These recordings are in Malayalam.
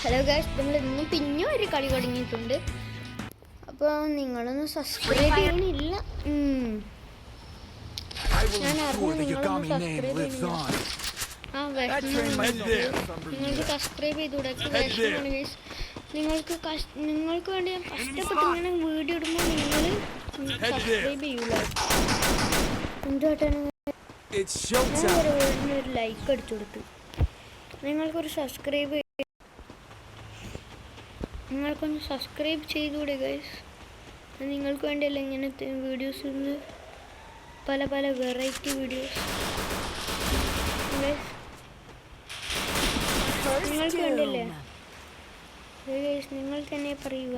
ഹലോ ഗൈസ്, നമ്മൾ ഇന്നും പിന്നെ ഒരു കളി തുടങ്ങിയിട്ടുണ്ട്. അപ്പോൾ നിങ്ങളൊന്നും സബ്സ്ക്രൈബ് ചെയ്യണില്ല. ഞാൻ അറിഞ്ഞു നിങ്ങളൊന്നും സബ്സ്ക്രൈബ് ചെയ്യണില്ല. നിങ്ങൾക്ക് സബ്സ്ക്രൈബ് ചെയ്തുകൂടെ? വിഷമമാണ് ഗൈസ്. നിങ്ങൾക്ക് വേണ്ടി ഞാൻ കഷ്ടപ്പെട്ട് ഇങ്ങനെ വീഡിയോ ഇടുമ്പോൾ നിങ്ങൾ സബ്സ്ക്രൈബ് ചെയ്യൂല. എന്തുകൊണ്ടാണ് ഒരു ലൈക്ക് അടിച്ചു കൊടുത്ത് നിങ്ങൾക്കൊരു നിങ്ങൾക്കൊന്ന് സബ്സ്ക്രൈബ് ചെയ്തുകൂടെ ഗൈസ്? നിങ്ങൾക്ക് വേണ്ടിയല്ല ഇങ്ങനത്തെ വീഡിയോസ് ഇന്ന് പല പല വെറൈറ്റി വീഡിയോസ് നിങ്ങൾക്ക് വേണ്ടിയല്ലേ ഗൈസ്? നിങ്ങൾ തന്നെ പറയുക.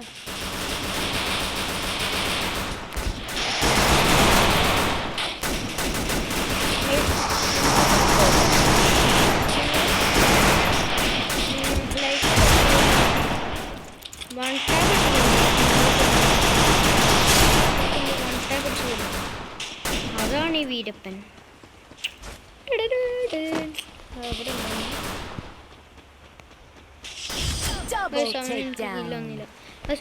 അതാണ് ഈ വീരപ്പൻ.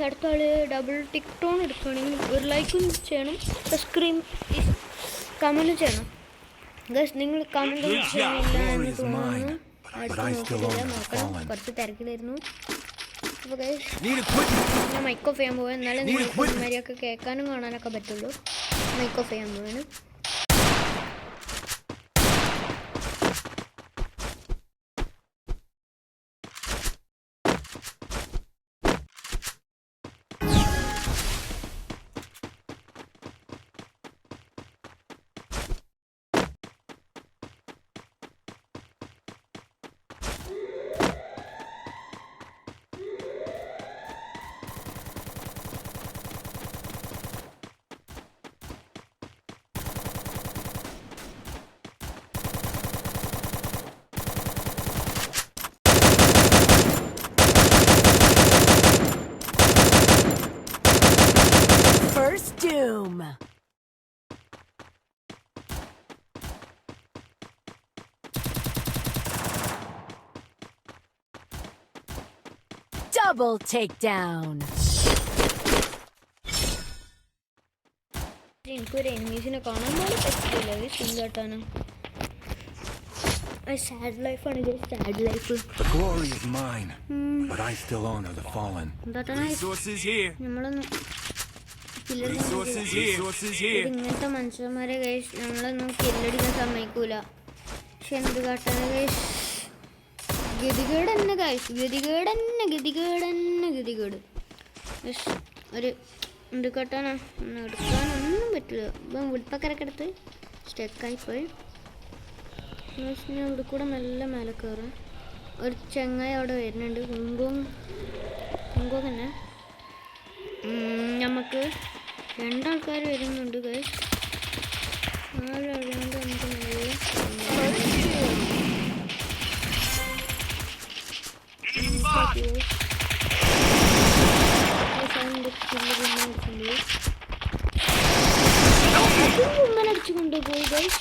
അടുത്ത ആള് ഡബിൾ ടിക് ടോൺ എടുക്കുകയാണെങ്കിൽ ഒരു ലൈക്കും ചെയ്യണം, സബ്സ്ക്രൈബ് കമൻറ്റും ചെയ്യണം ഗൈസ്. നിങ്ങൾ കമൻറ്റ് ചെയ്യണില്ല എന്ന് തോന്നുന്നു. നോക്കണം, കുറച്ച് തിരക്കിലായിരുന്നു. അപ്പോൾ ഗൈസ് ഞാൻ മൈക്ക് ഓഫ് ചെയ്യാൻ പോവാൻ, എന്നാലും നിങ്ങൾക്ക് ഇമാരിയൊക്കെ കേൾക്കാനും കാണാനൊക്കെ പറ്റുള്ളൂ. മൈക്ക് ഓഫ് ചെയ്യാൻ പോവാണ്. Doom. Double takedown. എനിക്കൊരു എനിമീസിനെ കാണാൻ പോലും പറ്റില്ല. സിംഗാട്ടാണ്. സാഡ് ലൈഫാണ്. Sad life. നമ്മളൊന്നും ഇങ്ങനത്തെ മനുഷ്യന്മാരെ ഗൈസ് നമ്മളൊന്നും കില്ലടിക്കാൻ സമ്മതിക്കൂല. പക്ഷെ എന്ത് കാട്ടാണ് ഗൈസ്? ഗതികേട് തന്നെ ഗൈസ്, ഗതികേട് ഒരു എന്ത് കാട്ടാനാ? എടുക്കാനൊന്നും പറ്റില്ല. ഇപ്പം വുഡ്പക്കരൊക്കെ എടുത്ത് സ്റ്റെക്കായിപ്പോയി. ഞാൻ ഇവിടെ കൂടെ നല്ല മേലെ കയറാം. ഒരു ചെങ്ങായി അവിടെ വരുന്നുണ്ട്. കുങ്കോ തന്നെ നമുക്ക് രണ്ടാൾക്കാർ വരുന്നുണ്ട് ഗൈസ്. നാലാളുകൊണ്ട് നമുക്ക് കുമ്മനടിച്ചു കൊണ്ടുപോയി ഗൈസ്.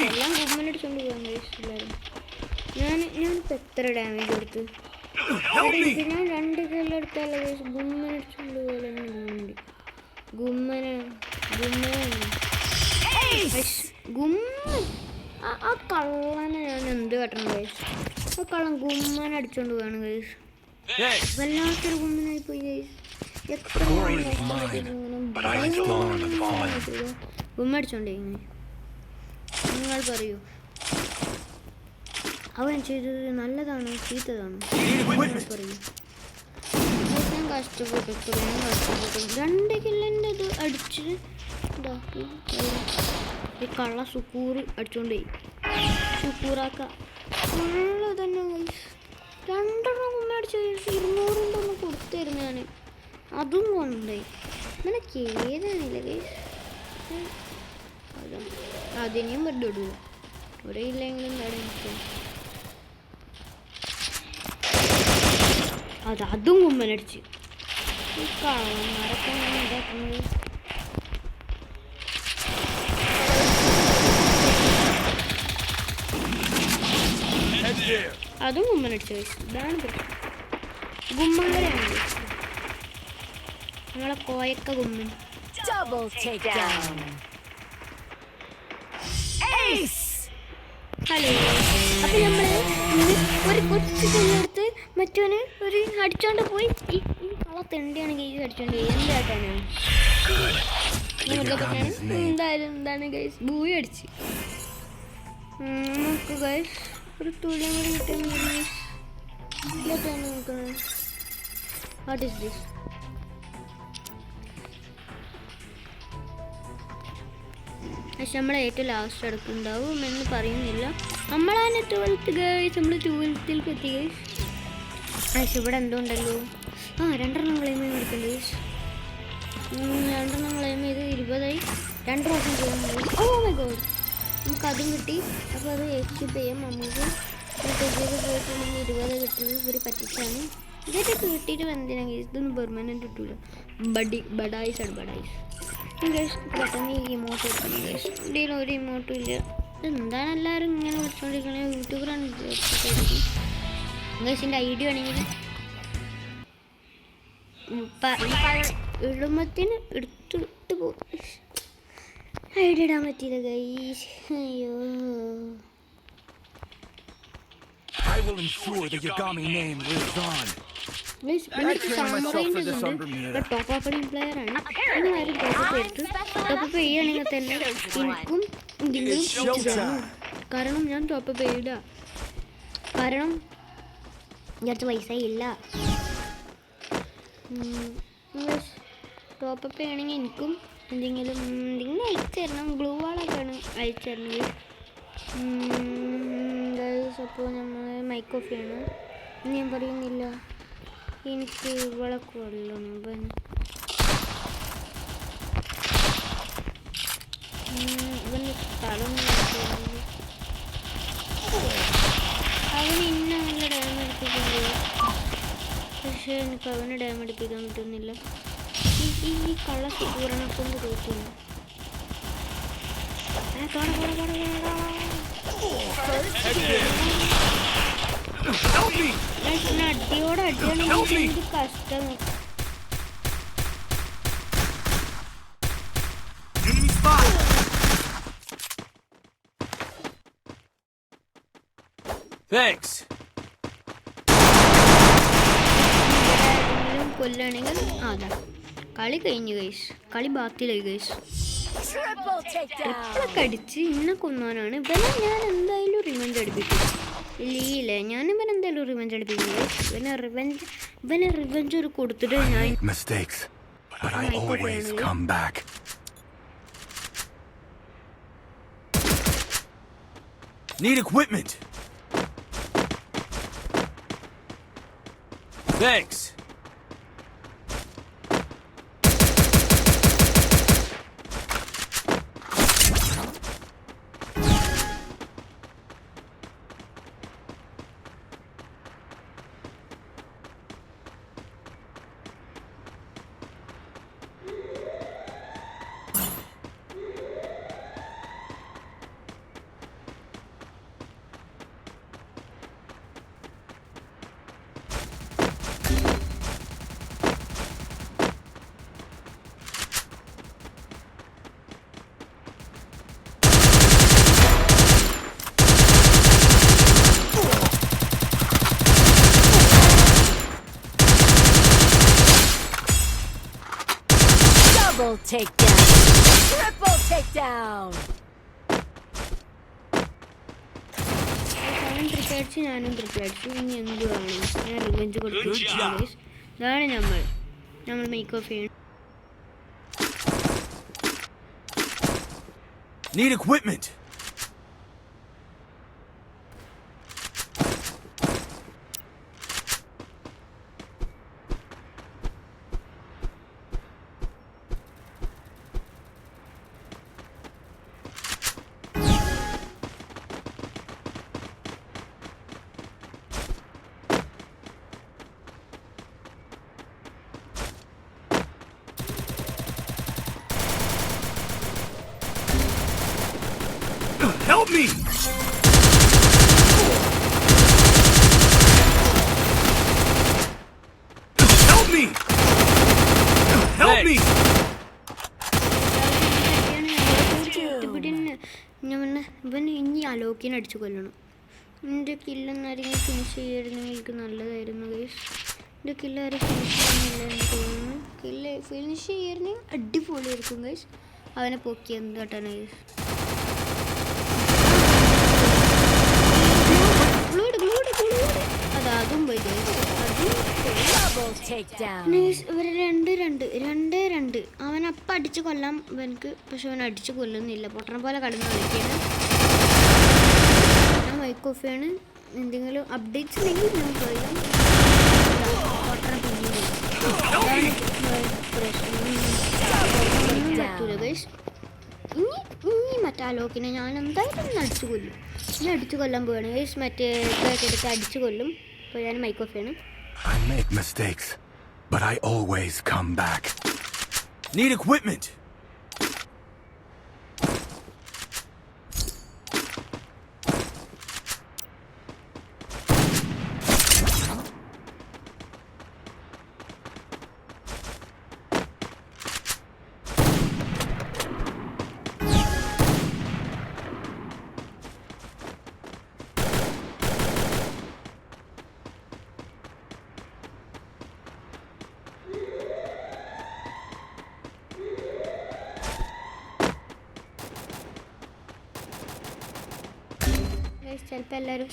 എല്ലാം കുമ്മനടിച്ചോണ്ട് പോകാൻ ഗൈസ് എല്ലാവരും. ഞാനിപ്പോൾ എത്ര ഡാമേജ് കൊടുത്ത്? ഞാൻ 2 കില്ലെടുത്താലോ ഗൈസ്? ഗുമ്മനടിച്ചോണ്ട് പോലെ ആ കള്ളനെ ഞാൻ എന്ത് കാട്ടണം ഗൈസ്? ആ കള്ളൻ ഗുമ്മനടിച്ചോണ്ട് പോവാണ് ഗൈസ്. വല്ലാത്തൊരു ഗുമ്മനായി പോയി ഗൈസ്. എത്ര ഗുമ്മടിച്ചോണ്ടേ നിങ്ങൾ പറയൂ, അവൻ ചെയ്തത് നല്ലതാണോ ചീത്തതാണോ? പറയൂ. ഞാൻ കഷ്ടപ്പെട്ടു 2 കില്ലിൻ്റെ ഇത് അടിച്ച് ഈ കള്ള സുക്കൂറ് അടിച്ചോണ്ടേ. സുക്കൂറാക്ക ഫുള്ള് തന്നെ 2 കുമ്മ അടിച്ച് 200 ഉണ്ടൊന്ന് കൊടുത്തായിരുന്നു ഞാൻ. അതും കൊണ്ടേ നിനക്ക് ഏതാണില്ല ഗൈസ്. അതിനെയും വിട്ടിടൂ. ഇവിടെ ഇല്ലെങ്കിലും അതും കുമ്മനടിച്ച് കള്ളന്മാരൊക്കെ ഇതാക്കുന്നത്. അതും ഗുമ്മനടിച്ചു ഗൈസ്. ഇതാണ് പ്രശ്നം. ഗുമ്മങ്ങളെയാണ് നമ്മളെ Koyakka ഗുമ്മൻ. Double takedown. Ace. Hello, അപ്പം നമ്മൾ ഒരു കൊച്ചു ചെല്ലെടുത്ത് മറ്റവന് ഒരു അടിച്ചോണ്ട് പോയി. ഈ കള തെണ്ടിയാണ് ഗൈസ് അടിച്ചോണ്ട് പോയി. എന്തായിട്ടാണ് എന്തായാലും എന്താണ് ഗൈസ് ബൂയി അടിച്ച്. നമുക്ക് ഗൈസ് ഒരു തുള്ളിയും കൂടി കിട്ടാൻ നോക്കുന്നത്. What is this? പക്ഷെ നമ്മൾ ഏറ്റവും ലാസ്റ്റ് എടുക്കുന്നുണ്ടാവും എന്ന് പറയുന്നില്ല. നമ്മളാണ് 12th ഗൈസ്. നമ്മൾ 12th എത്തി ഗൈസ്. പക്ഷെ ഇവിടെ എന്തുണ്ടല്ലോ, 2 ക്ലെയിം എടുക്കണ്ട ഗൈസ്. 2 ക്ലെയിം ചെയ്ത് 20ആയി. 2 പ്രാവശ്യം ചെയ്യുന്നത്. ഓ മൈ ഗോഡ്, നമുക്കതും കിട്ടി. അപ്പോൾ അത് എക്സ്ക്യൂപ്പ് ചെയ്യാം. നമുക്ക് പോയിട്ടുണ്ടെങ്കിൽ 20 കിട്ടുന്നത് ഇവർ പറ്റിച്ചാണ്. ഇതൊക്കെ കിട്ടിയിട്ട് എന്തിനാണ് ഗൈസ്? ഇതൊന്നും പെർമനൻറ്റ് കിട്ടില്ല. ബഡായിസ് ആണ് ബഡായിസ് ഗൈസ്. പെട്ടെന്ന് ഈ ഇമോട്ട് കിട്ടണം ഗൈസ്. ഇന്ത്യയിൽ ഒരു ഇമോട്ടും ഇല്ല. എന്താണ് എല്ലാവരും ഇങ്ങനെ വിളിച്ചുകൊണ്ടിരിക്കണേ? യൂട്യൂബറാണ് ഗൈസിൻ്റെ ഐഡിയ ആണെങ്കിൽ ഇടുമ്പത്തിന് എടുത്തിട്ട് പോകും. ഐഡിയ ഇടാൻ പറ്റിയില്ല ഗൈസ്. അയ്യോ, I will ensure the Yagami name lives on. Top up player ആണ്. നിങ്ങളാരും ടോപ്പ് എടുത്ത് ടോപ്പ് ചെയ്യുകയാണെങ്കിൽ തന്നെ എനിക്കും ഇതിനും. കാരണം ഞാൻ ടോപ്പ് ചെയ്യില്ല. കാരണം കുറച്ച് പൈസ ഇല്ല. ടോപ്പ് ചെയ്യണമെങ്കിൽ എനിക്കും എന്തെങ്കിലും അയച്ചു തരണം. ഗ്ലൂ വാളൊക്കെയാണ് അയച്ചു തരണമെങ്കിൽ. അപ്പോൾ നമ്മൾ മൈക്ക് ഓഫ് ചെയ്യണം. ഞാൻ പറയുന്നില്ല. എനിക്ക് വിളക്ക് വെള്ളം ഇവന് സ്ഥലം അവന് ഇന്ന നല്ല ഡാം അടിപ്പിക്കുന്നുണ്ട്. പക്ഷേ എനിക്ക് അവന് ഡാം അടിപ്പിക്കാൻ പറ്റുന്നില്ല. ഈ കള്ള സൂരണെ കൊണ്ട് തോറ്റില്ല. അടിയോടെ അടിയാണെങ്കിൽ എന്ത് കഷ്ടം. കൊല്ലാണെങ്കിൽ അതാ കളി കഴിഞ്ഞു ഗൈസ്. കളി ബാത്തിലായി ഗൈസ്. എപ്പോഴൊക്കെ അടിച്ച് ഇന്നെ കൊന്നാനാണ് ഇവനെ ഞാൻ എന്തായാലും റിവെഞ്ച് അടുപ്പിക്കും. ഇല്ലേ, ഞാൻ ഇവനെന്തായാലും റിവെഞ്ച് അടുപ്പിക്കുന്നത്. ഇവനെ റിവെഞ്ച് ഒരു കൊടുത്തിട്ട് ഞാൻ Need equipment. Thanks. Double takedown. Triple takedown. അവൻ ട്രിപ്പടിച്ച് ഞാനും ട്രിപ്പടിച്ചു. ഇനി എന്തുവാണ് ഞാൻ റിവെഞ്ച് കൊടുത്തു. ഇതാണ് നമ്മൾ മേക്ക് ഓഫ് ചെയ്യണം. Need equipment. Help me! ഞാൻ പിന്നെ ഇവൻ ഇനി അലോക്കിനെ അടിച്ചു കൊല്ലണം. എൻ്റെ കില്ലെന്നാരെങ്കിലും ഫിനിഷ് ചെയ്യായിരുന്നെങ്കിൽ എനിക്ക് നല്ലതായിരുന്നു ഗൈസ്. എൻ്റെ കില്ലാരും ഫിനിഷ് ചെയ്യുന്നില്ല എന്ന് തോന്നുന്നു. കില്ല് ഫിനിഷ് ചെയ്യായിരുന്നെങ്കിൽ അടിപൊളിയായിരിക്കും ഗൈസ്. അവനെ പൊക്കി എന്ത് കേട്ടാണ് ഗൈസ്. അതും പോയി ഗൈസ്. Double takedown. ഇവർ 2-2 അവനപ്പം അടിച്ച് കൊല്ലാം ഇവനക്ക്. പക്ഷെ അവൻ അടിച്ച് കൊല്ലുന്നില്ല, പൊട്ടണ പോലെ കടന്ന് കളിക്കുകയാണ്. ഞാൻ മൈക്ക് ഓഫ് ചെയ്യാണ്. എന്തെങ്കിലും അപ്ഡേറ്റ്സ് ഉണ്ടെങ്കിൽ ഞാൻ പറയാം. പൊട്ടണ പിന്നീട് പറ്റൂല ഗൈസ്. ഇനി മറ്റേ അലോക്കിനെ ഞാൻ എന്തായാലും ഒന്ന് അടിച്ചു കൊല്ലും. ഇനി അടിച്ചു കൊല്ലാൻ പോവുകയാണ് ഗൈസ്. മറ്റേ ഇതൊക്കെ എടുത്ത് അടിച്ചു കൊല്ലും. അപ്പോൾ ഞാൻ മൈക്ക് ഓഫ് ചെയ്യണം. I make mistakes, but I always come back. Need equipment. ചിലപ്പോൾ എല്ലാവരും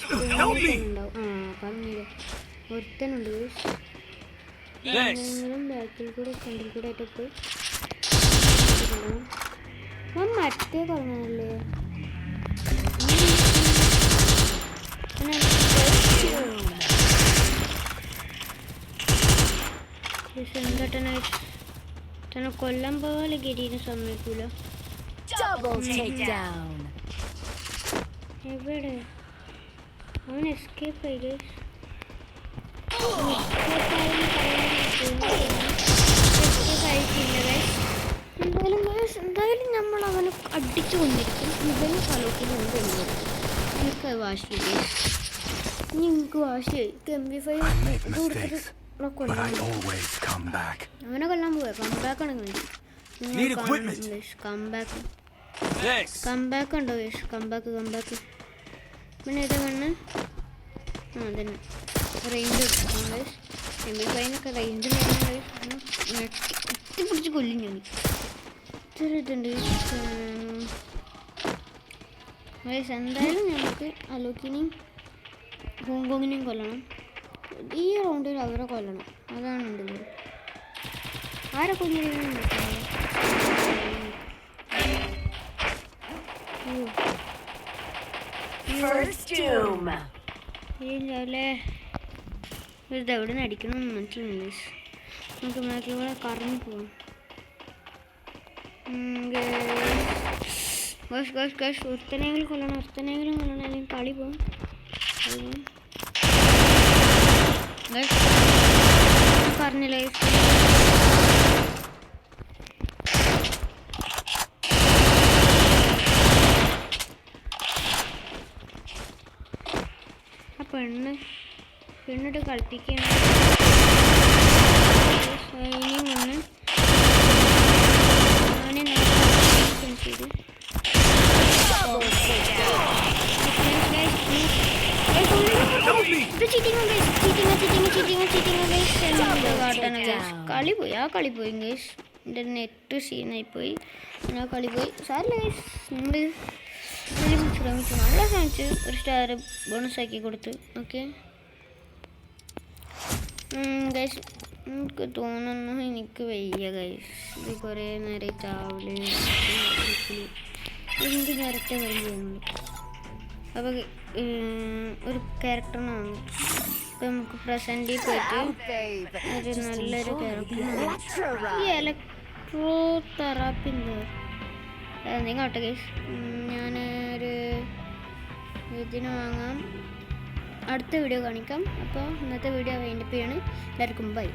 ഉണ്ടാവും. പറഞ്ഞില്ല, ഒരുത്തനുണ്ട് ബാക്കിൽ കൂടെ ഫ്രണ്ടിൽ കൂടെ ആയിട്ട് പോയി മറ്റേ കുറഞ്ഞല്ലേ. എന്തൊട്ടനെ കൊല്ലം പോലെ ഗരീനെ സമ്മതിക്കൂല. Double takedown. എവിടെ അവൻ എസ്കേപ്പ് ആയി ഗൈസ്. എന്തായാലും നമ്മൾ അവനെ അടിച്ചു കൊണ്ടിരിക്കും. ഇവന് സ്ഥലത്തിന് എനിക്ക് വാശി ഗൈസ്. ഇനി എനിക്ക് വാശിയായി. MP5 അവനെ കൊല്ലാൻ പോവാ. കംബാക്കാണ് കംബാക്ക് ഉണ്ടോ ഗൈസ്? കംബാക്ക് പിന്നെ ഏതാ കണ്ണ്? അതന്നെ റേഞ്ച് എടുക്കണം ഗൈസ്. MP5 റേഞ്ച് പിടിച്ച് കൊല്ലും ഞാൻ. ഇത്ര ഇതുണ്ട് ഗൈസ്. എന്തായാലും നമുക്ക് അലോക്കിനെയും ഹോങ്കോങ്ങിനെയും കൊല്ലണം. ഈ റൗണ്ടിൽ അവരെ കൊല്ലണം. അതാണ് എൻ്റെ ആരെ കൊല്ലുന്നു. ഇതെവിടെ നിന്ന് അടിക്കണം മനസ്സിലുണ്ട്. നമുക്ക് മേഖലകളെ കറങ്ങി പോവാം. ഒരുത്തനെങ്കിലും കൊല്ലണം, അല്ലെങ്കിൽ കളി പോകും. പറഞ്ഞില്ലേ പെണ്ണിട്ട് കളിപ്പിക്കുകയാണ്. ഇനിയും ഒന്ന് ചെയ്തു. കളി പോയി. ആ കളി പോയി ഗൈസ്. എൻ്റെ നെറ്റ് സീനായി പോയി. ആ കളി പോയി. സാറില്ല ഗൈസ്. നമ്മൾ ശ്രമിച്ചു, നല്ല ശ്രമിച്ചു. ഒരു സ്റ്റാർ ബോണസ് ആക്കി കൊടുത്തു. Okay guys. എനിക്ക് തോന്നുന്നു എനിക്ക് വയ്യ ഗൈസ്. ഇത് കുറേ നേരം ചാവല് എന്ത് നേരത്തെ വരികയാണ്. അപ്പോൾ ഒരു ക്യാരക്ടറിന് വന്നു. അപ്പോൾ നമുക്ക് പ്രസൻറ്റിൽ പോയിട്ട് ഒരു നല്ലൊരു ക്യാരക്ടർ ഈ ഇലക്ട്രോ തെറാപ്പി എന്തെങ്കിലും ഗൈസ്. ഞാനൊരു ഇതിന് വാങ്ങാം. അടുത്ത വീഡിയോ കാണിക്കാം. അപ്പോൾ ഇന്നത്തെ വീഡിയോ വൈൻഡപ്പ് ചെയ്യാണ്. എല്ലാവർക്കും ബൈ.